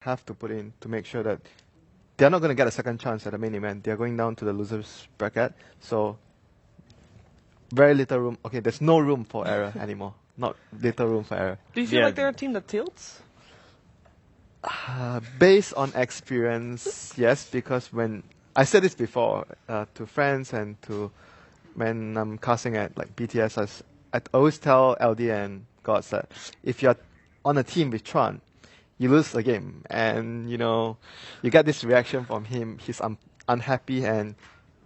have to put in to make sure that they're not going to get a second chance at the main event. They're going down to the losers bracket, so very little room. Okay, there's no room for error anymore. Not little room for error. Do you feel like they're a team that tilts? Based on experience, yes, because when I said this before to friends and to when I'm casting at like BTS, I always tell LD and Gods that if you're on a team with Tron, you lose the game, and you get this reaction from him. He's unhappy, and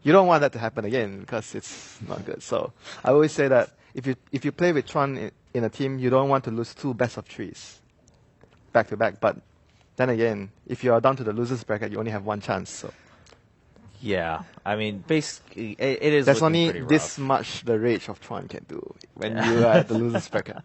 you don't want that to happen again because it's not good. So I always say that if you play with Tron in a team, you don't want to lose 2 best of 3s back to back. But then again, if you are down to the losers bracket, you only have 1 chance. So yeah, I mean, basically, it is. There's only pretty rough. this much the rage of Tron can do when you are at the losers bracket.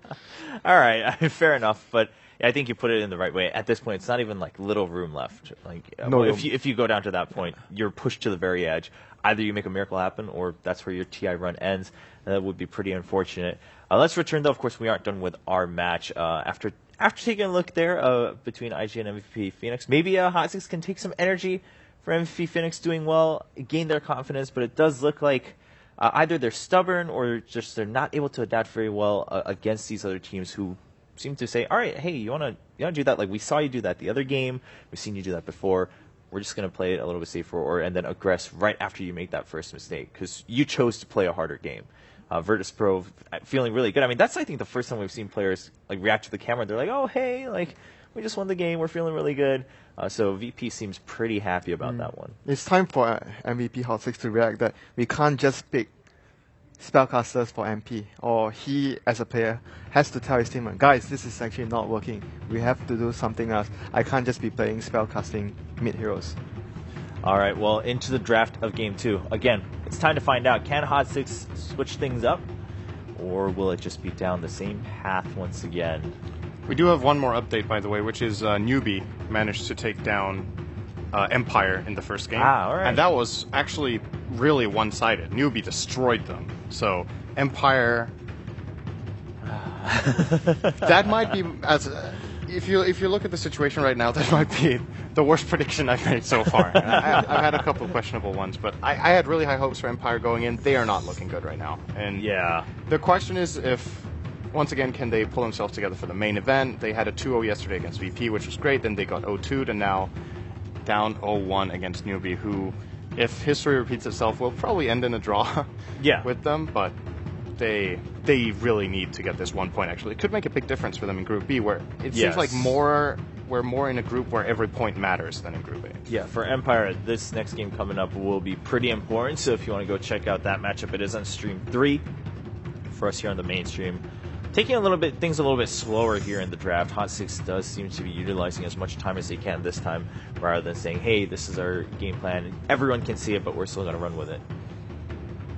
All right, fair enough, but I think you put it in the right way. At this point, it's not even like little room left. Like, no room. If you go down to that point, you're pushed to the very edge. Either you make a miracle happen, or that's where your TI run ends. That would be pretty unfortunate. Let's return, though. Of course, we aren't done with our match. After taking a look there between IG and MVP Phoenix, maybe Hot Six can take some energy for MVP Phoenix doing well, gain their confidence, but it does look like either they're stubborn or just they're not able to adapt very well against these other teams who seem to say, all right, hey, you wanna do that? Like, we saw you do that the other game. We've seen you do that before. We're just going to play it a little bit safer and then aggress right after you make that first mistake because you chose to play a harder game. Virtus Pro feeling really good. I mean, that's, I think, the first time we've seen players like react to the camera. They're like, oh, hey, like, we just won the game. We're feeling really good. So VP seems pretty happy about that one. It's time for MVP Hot 6 to react that we can't just pick spellcasters for MP, or he, as a player, has to tell his team, guys, this is actually not working. We have to do something else. I can't just be playing spellcasting mid-heroes. All right, well, into the draft of Game 2. Again, it's time to find out, can Hot 6 switch things up, or will it just be down the same path once again? We do have one more update, by the way, which is Newbie managed to take down Empire in the first game. All right. And that was actually really one-sided. Newbie destroyed them. So Empire, that might be, if you look at the situation right now, that might be the worst prediction I've made so far. I've had a couple of questionable ones, but I had really high hopes for Empire going in. They are not looking good right now. And yeah, the question is if, once again, can they pull themselves together for the main event? They had a 2-0 yesterday against VP, which was great. Then they got 0-2'd, and now down 0-1 against Newbie, who, if history repeats itself, will probably end in a draw with them. But they really need to get this 1 point, actually. It could make a big difference for them in Group B, where it seems like we're more in a group where every point matters than in Group A. Yeah, for Empire, this next game coming up will be pretty important. So if you want to go check out that matchup, it is on Stream 3 for us here on the main stream. Taking things a little bit slower here in the draft. Hot 6 does seem to be utilizing as much time as they can this time, rather than saying, hey, this is our game plan. Everyone can see it, but we're still going to run with it.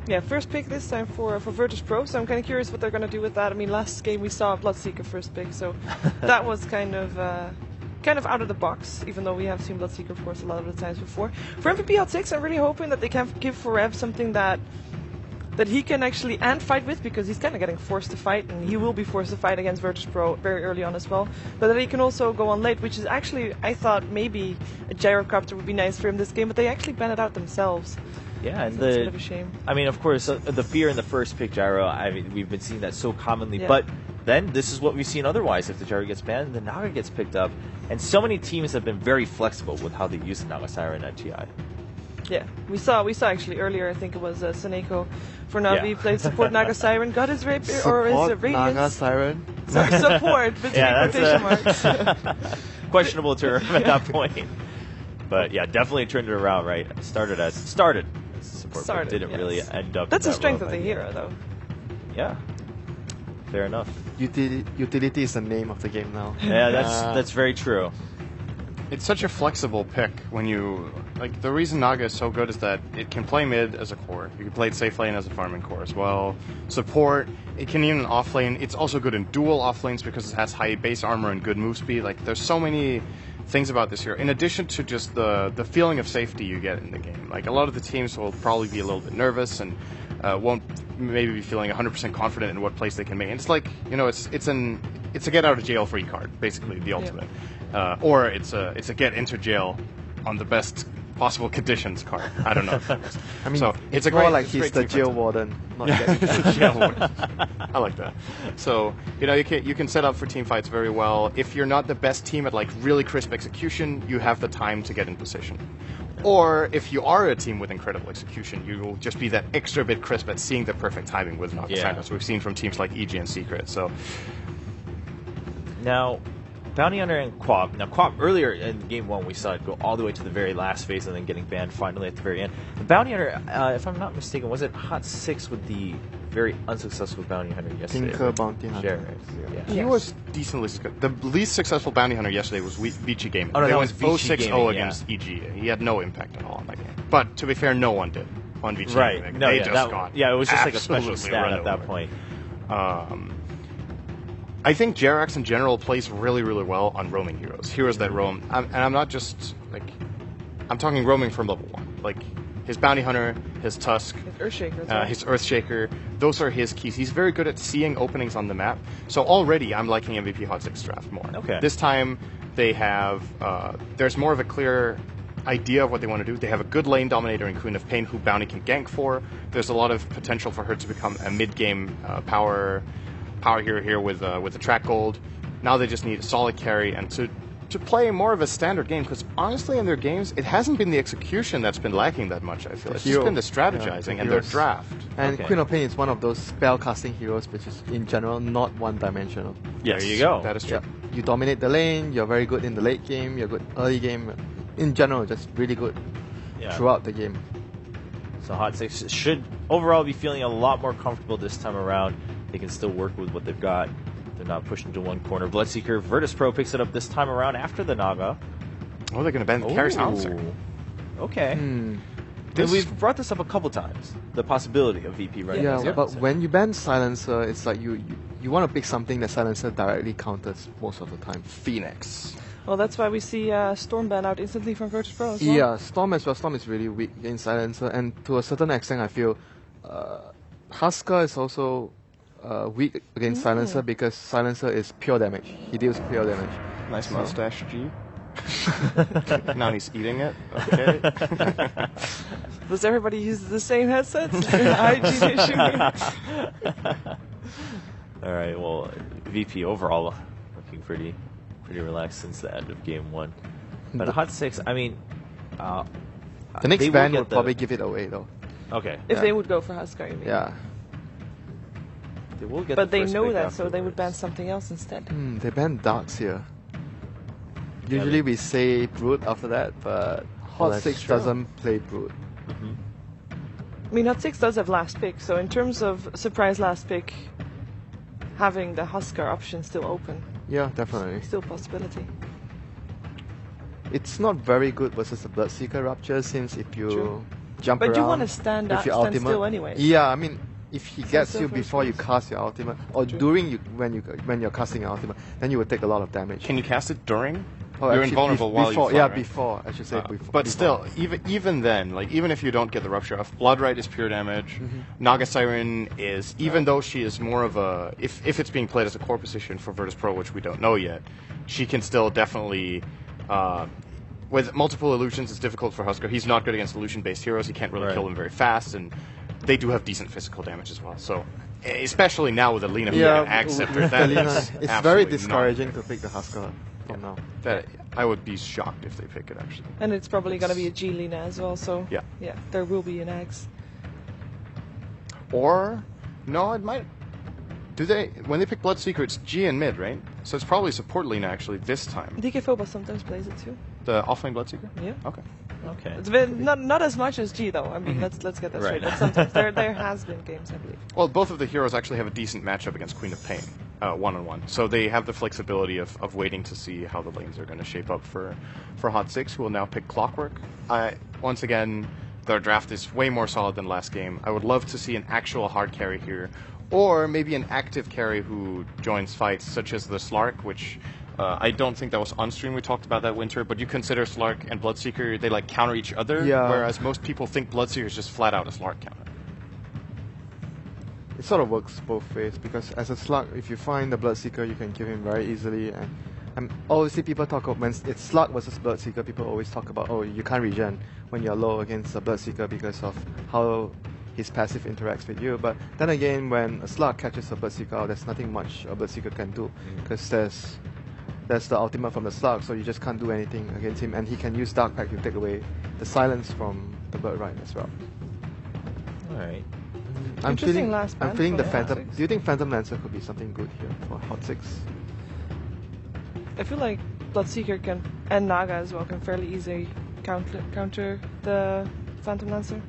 Yeah, first pick this time for Virtus Pro, so I'm kind of curious what they're going to do with that. I mean, last game we saw Bloodseeker first pick, so that was kind of out of the box, even though we have seen Bloodseeker, of course, a lot of the times before. For MVP Hot 6, I'm really hoping that they can give Forev something that he can actually fight with, because he's kind of getting forced to fight, and he will be forced to fight against Virtus Pro very early on as well. But that he can also go on late, which is actually, I thought maybe a gyrocopter would be nice for him this game, but they actually banned it out themselves. Yeah, and so it's a bit of a shame. I mean, of course, the fear in the first pick gyro, we've been seeing that so commonly, but then this is what we've seen otherwise. If the gyro gets banned, the Naga gets picked up, and so many teams have been very flexible with how they use the Naga Siren at TI. Yeah, we saw actually earlier, I think it was Seneko for Navi, played support Naga Siren, got his Radiance. Naga Siren? Support, between quotation marks. Questionable term at that point. But yeah, definitely turned it around, right? Started as support, but didn't really end up. That's the strength of the hero, though. Yeah, fair enough. Utility is the name of the game now. Yeah, that's very true. It's such a flexible pick when you... Like, the reason Naga is so good is that it can play mid as a core. You can play it safe lane as a farming core as well. Support, it can even off lane. It's also good in dual off lanes because it has high base armor and good move speed. Like, there's so many things about this hero, in addition to just the feeling of safety you get in the game. Like, a lot of the teams will probably be a little bit nervous and won't maybe be feeling 100% confident in what plays they can make. And it's like, you know, it's a get out of jail free card, basically, the ultimate. or it's a get into jail on the best possible conditions card. I don't know. I mean, so it's a more great, like it's a he's great the defensive- jail warden, not Yeah, getting it's a jail warden. I like that. So you can set up for team fights very well. If you're not the best team at like really crisp execution, you have the time to get in position. Or if you are a team with incredible execution, you will just be that extra bit crisp at seeing the perfect timing with Naga Yeah. Silence. We've seen from teams like EG and Secret. So Now, Bounty Hunter and Quab. Now, Quab, earlier in Game 1, we saw it go all the way to the very last phase and then getting banned finally at the very end. The Bounty Hunter, if I'm not mistaken, was it Hot 6 with the very unsuccessful Bounty Hunter yesterday? Tinker Bounty Hunter. Jared, yeah. he Yes. was decently the least successful bounty hunter yesterday was Vici Gaming. Oh, no, they that went was Vici 0-6-0 Gaming, against EG. He had no impact at all on that game. But to be fair, no one did on Vici Right. Gaming. No, They yeah, just that, got yeah, it was just like a special absolutely stat run at that over. point. I think Jerax in general plays really, really well on roaming heroes that roam. And I'm not just like, I'm talking roaming from level 1. Like his Bounty Hunter, his Tusk, Earthshaker as well. his Earthshaker, those are his keys. He's very good at seeing openings on the map. So already I'm liking MVP Hot 6 draft more. Okay. This time they have, there's more of a clear idea of what they want to do. They have a good lane dominator in Queen of Pain who Bounty can gank for. There's a lot of potential for her to become a mid-game power hero here with the track gold. Now they just need a solid carry and to play more of a standard game, because honestly in their games it hasn't been the execution that's been lacking that much. I feel it's just Hero. been the strategizing Yeah, and their heroes. draft. And Okay. Queen of Pain is one of those spell casting heroes which is in general not one-dimensional. There you go. That is true. Yeah, you dominate the lane. You're very good in the late game. You're good early game. In general, just really good Yeah. throughout the game. So Hot 6 should overall be feeling a lot more comfortable this time around. They can still work with what they've got. They're not pushed into one corner. Bloodseeker Virtus Pro picks it up this time around after the Naga. Oh, they're going to ban the carry silencer. Okay. Hmm. And we've brought this up a couple times. The possibility of VP running Yeah, as but Silencer. when you ban Silencer, it's like you want to pick something that Silencer directly counters most of the time. Phoenix. Well, that's why we see Stormban out instantly from Virtus Pro as well. Yeah, Storm as well. Storm is really weak against Silencer, and to a certain extent, I feel Husker is also weak against Silencer because Silencer is pure damage. He deals pure damage. Nice mustache, G. Now he's eating it. Okay. Does everybody use the same headsets? Hygiene issue. All right. Well, VP overall looking pretty relaxed since the end of Game 1. But Hot 6, I mean, The next they will ban get would the- probably give it away, though. Okay. If Yeah. they would go for Huskar, you mean? Yeah. They will get But the they first know pick that, so they would ban afterwards. something else instead. They banned Darks here. Usually we say Brood after that, but Hot that's 6 true. doesn't play Brood. I mean, Hot 6 does have last pick, so in terms of surprise last pick, having the Huskar option still open, Yeah, definitely. still a possibility. It's not very good versus the Bloodseeker Rupture, since if you True. jump But around you want to stand with up, your stand ultimate. still anyway. Yeah, I mean, if he gets still you first before you place. cast your ultimate, or during when you're casting your ultimate, then you will take a lot of damage. Can you cast it during? Oh, You're actually, invulnerable while before, you fly, yeah, right? before I should say before. But before. still, even then, like even if you don't get the rupture off, Bloodright is pure damage. Naga Siren is, even though she is more of a, if it's being played as a core position for Virtus Pro, which we don't know yet, she can still definitely. With multiple illusions, it's difficult for Husker. He's not good against illusion-based heroes. He can't really Right. kill them very fast, and they do have decent physical damage as well. So, especially now with Alina being yeah, an Ag Scepter, with that Selena, is it's very absolutely not discouraging good. to pick the Husker from now. That I would be shocked if they pick it actually. And it's probably going to be a G Lina as well, so Yeah. there will be an Ags. Or no, it might. Do they when they pick Bloodseeker? It's G and mid, right? So it's probably support Lina actually this time. DK Phobos sometimes plays it too. The offlane Bloodseeker. Yeah. Okay. Okay. It's been not as much as G though. I mean, let's get that straight. Right. But sometimes there has been games, I believe. Well, both of the heroes actually have a decent matchup against Queen of Pain, one-on-one. So they have the flexibility of waiting to see how the lanes are going to shape up for Hot 6, who will now pick Clockwork. Once again, their draft is way more solid than last game. I would love to see an actual hard carry here, or maybe an active carry who joins fights, such as the Slark, which I don't think that was on stream. We talked about that winter, but you consider Slark and Bloodseeker, they like counter each other, Yeah. whereas most people think Bloodseeker is just flat out a Slark counter. It sort of works both ways because as a slug, if you find the Bloodseeker, you can kill him very easily, and Obviously, people talk about when it's Slug versus Bloodseeker. People always talk about, oh, you can't regen when you're low against a Bloodseeker because of how his passive interacts with you. But then again, when a Slug catches a Bloodseeker out, there's nothing much a Bloodseeker can do because there's the ultimate from the Slug, so you just can't do anything against him. And he can use Dark Pact to take away the silence from the Bird Ride as well. All right. I'm Interesting feeling, last I'm ban feeling for the Hot Phantom. Six. Do you think Phantom Lancer could be something good here for Hot 6? I feel like Bloodseeker can and Naga as well can fairly easily counter the Phantom Lancer.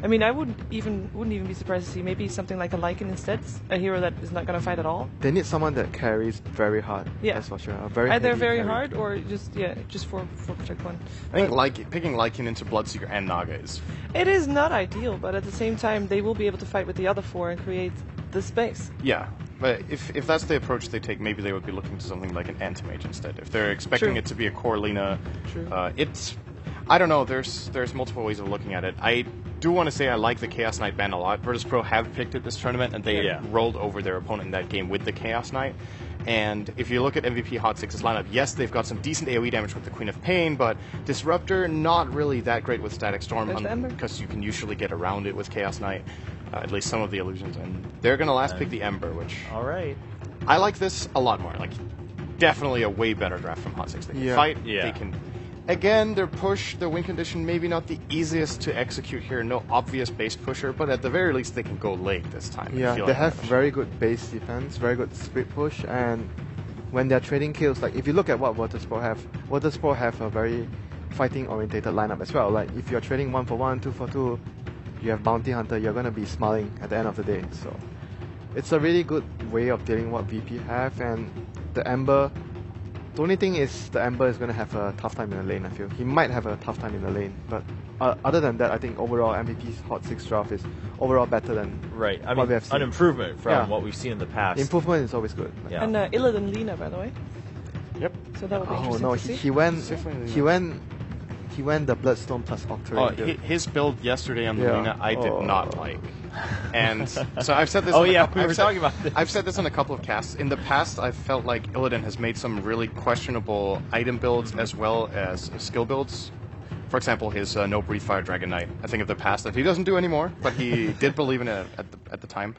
I mean, I wouldn't even be surprised to see maybe something like a Lycan instead, a hero that is not going to fight at all. They need someone that carries very hard. Yeah. That's for sure. A very Either heavy very carry. hard or just for protect one. I think picking Lycan into Bloodseeker and Naga is... It is not ideal, but at the same time, they will be able to fight with the other four and create the space. Yeah, but if that's the approach they take, maybe they would be looking to something like an Anti-Mage instead. If they're expecting True. it to be a core Lina, True. it's... I don't know, there's multiple ways of looking at it. I do want to say I like the Chaos Knight ban a lot. Virtus Pro have picked it this tournament, and they rolled over their opponent in that game with the Chaos Knight. And if you look at MVP Hot 6's lineup, yes, they've got some decent AoE damage with the Queen of Pain, but Disruptor, not really that great with Static Storm, There's the Ember. because you can usually get around it with Chaos Knight, at least some of the illusions. And they're going to last pick the Ember, which All right. I like this a lot more. Like, definitely a way better draft from Hot 6. They can fight, they can... Again, their push, the win condition, maybe not the easiest to execute here. No obvious base pusher, but at the very least, they can go late this time. Yeah, Feel they like have that. very good base defense, very good split push, and when they're trading kills, like if you look at what Virtus.pro have a very fighting-orientated lineup as well. Like if you're trading 1 for 1, 2 for 2, you have Bounty Hunter, you're gonna be smiling at the end of the day. So it's a really good way of dealing what VP have, and the Ember. The only thing is the Ember is going to have a tough time in the lane, I feel. He might have a tough time in the lane, but other than that, I think overall MVP's Hot 6 draft is overall better than Right. I what mean, we have seen. an improvement from Yeah. what we've seen in the past. Improvement is always good. Yeah. And Illidan Lina, by the way. Yep. So that would be Oh interesting no, to see. he went the Bloodstorm plus Octarine. Oh, build. his build yesterday on the Yeah. Lina, I did Oh. not like. And so I've said this. Oh, on a yeah, couple- we I've were said- talking about this. I've said this on a couple of casts. In the past, I've felt like Illidan has made some really questionable item builds as well as skill builds. For example, his No Breathe Fire Dragon Knight. I think of the past that he doesn't do anymore, but he did believe in it at the time.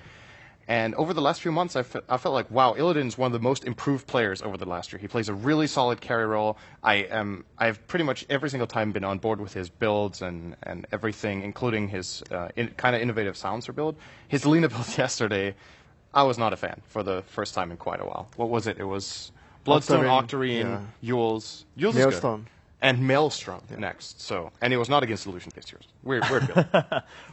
And over the last few months, I felt like, wow, Illidan's one of the most improved players over the last year. He plays a really solid carry role. I've pretty much every single time been on board with his builds and everything, including his kind of innovative silencer build. His Lina build yesterday, I was not a fan for the first time in quite a while. What was it? It was Bloodstone, Octarine, Yules. Yules is good. Maelstrom. And Maelstrom next. So, and it was not against illusion-based heroes. Weird build.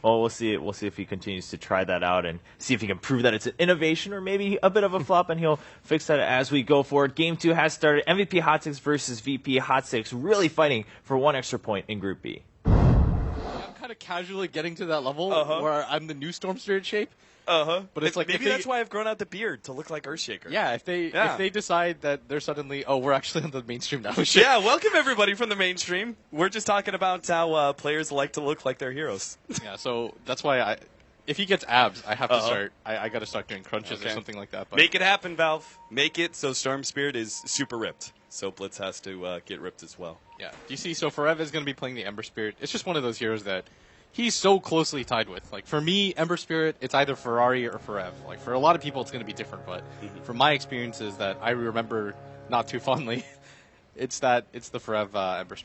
Well, we'll see. We'll see if he continues to try that out and see if he can prove that it's an innovation or maybe a bit of a flop, and he'll fix that as we go forward. Game 2 has started. MVP Hot 6 versus VP Hot 6, really fighting for one extra point in Group B. I'm kind of casually getting to that level where I'm the new Storm Spirit shape. But it's like maybe that's why I've grown out the beard to look like Earthshaker. Yeah, if they decide that they're suddenly we're actually on the mainstream now. Yeah, welcome everybody from the mainstream. We're just talking about how players like to look like their heroes. Yeah, so that's why if he gets abs, I have to start. I got to start doing crunches or something like that. But Make it happen, Valve. Make it so Storm Spirit is super ripped. So Blitz has to get ripped as well. yeah, do you see? So Forev is going to be playing the Ember Spirit. It's just one of those heroes that he's so closely tied with. Like for me, Ember Spirit, it's either Ferrari or Forev. Like for a lot of people, it's going to be different. But from my experiences that I remember not too fondly, it's the Forev Ember Spirit.